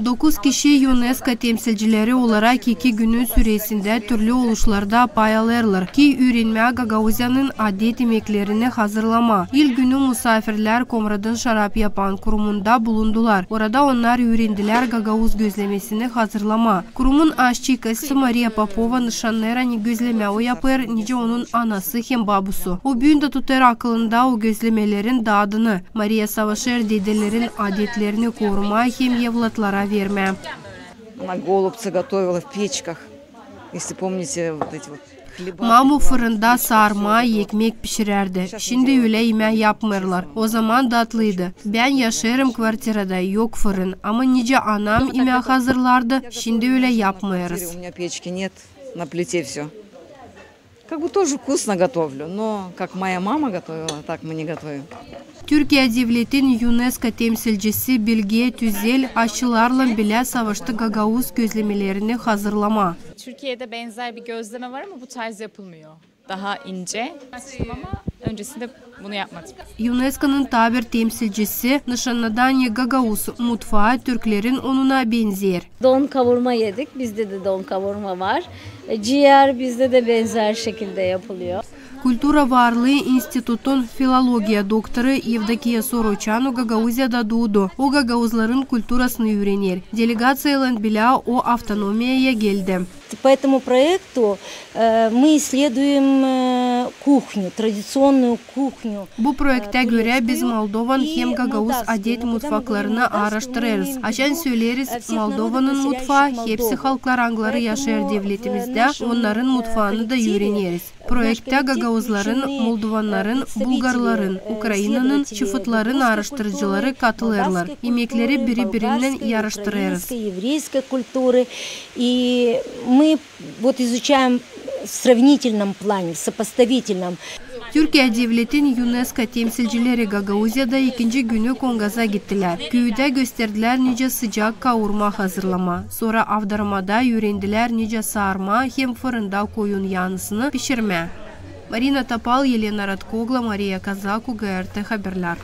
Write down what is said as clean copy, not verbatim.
9 kişi UNESCO temsilcileri olarak 2 günün süresinde türlü oluşlarda pay alırlar ki öğrenme Gagauzyanın adet yemeklerini hazırlama. İlk günü misafirler Komrad'ın şarap yapan kurumunda bulundular. Orada onlar öğrendiler Gagauz gözlemesini hazırlama. Kurumun aşçı Maria Popova nişanlarını gözleme o yapır, nice onun anası hem babusu. O büyünde tutar akılında o gözlemelerin dadını. Maria savaşır dedelerin adetlerini koruma hem evlatlara verme. Она голубцы готовила в печках, если помните вот эти вот. Mamu fırında sarma, ekmek pişirerdi. Şimdi öyle yemek yapmırlar. O zaman tatlıydı. Ben yaşarım kvartirada, yok fırın. Ama nice anam yemek hazırlardı. Şimdi öyle yapmıyoruz. У меня печки нет, на плите все. Как бы тоже вкусно готовлю, но как моя мама готовила, так мы не готовим. Türkiye Devleti'nin UNESCO temsilcisi Bilge Tüzel aşçılarla bile savaşta Gagauz gözlemelerini hazırlama. Türkiye'de benzer bir gözleme var ama bu tarz yapılmıyor. Daha ince ama öncesinde bunu yapmadım. UNESCO'nun tabir temsilcisi nişanlıdan Gagauz mutfağı Türklerin onuna benzer. Don kavurma yedik. Bizde de don kavurma var. Ciğer bizde de benzer şekilde yapılıyor. Kultura Varlığı İnstitut'un filologiya doktoru Evdokiya Soroçanu Gagauzya'da doğdu. O Gagauzların kulturasını öğrenir. Delegatsiyalar bile o avtonomiyaya geldi. По этому проекту мы исследуем кухню, традиционную кухню. Bu projekte göre biz Moldovan hem Gagauz adet mutfaklarını araştırırız. Açan söyleriz Moldovanın mutfağı hepsi halklar angları yaşar devletimizde onların mutfağını da öğreniriz. Projekte Gagauzların, Moldovanların, Bulgarların, Ukrayna'nın, çıfıtların araştırıcıları katılırlar. Yemekleri birbirinden yarıştırırız. Мы вот изучаем в сравнительном плане, в сопоставительном. Türkiye Devleti'nin UNESCO temsilcileri Gagauzya'da ikinci günü Kongaz'a gittiler. Köyde gösterdiler nice sıcak kavurma hazırlama. Sonra avdarmada öğrendiler nice sarma hem fırında koyun yanısını pişirme. Marina Tapal, Yelena Radkogla, Maria Kazaku, GRT Haberler.